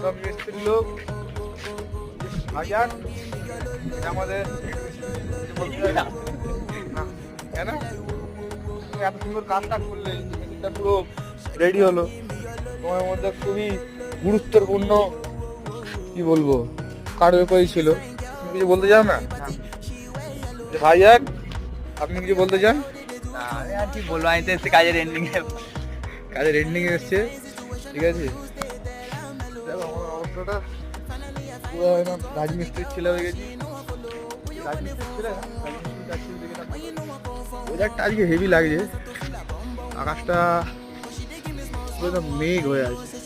সব মিস্ত্রি লোক হাজার আমাদের কেন এত সুন্দর কাজটা করলে এটা পুরো রেডি হলো তোমার মধ্যে খুবই গুরুত্বপূর্ণ কি বলবো কার্যকরী ছিল। তুমি কিছু বলতে চাও না ভাইজান? আপনি কিছু বলতে চান? আমি আর কি বলবো, আমি তো এসে কাজের এন্ডিং এ এসছে। ঠিক আছে, দেখো আমার অবস্থাটা পুরো একদম রাজমিস্ত্রির ছেলে হয়ে গেছি। রাজমিস্ত্রির ছেলে ওয়েদারটা আজকে হেভি লাগছে, আকাশটা পুরো একদম মেঘ হয়ে আছে।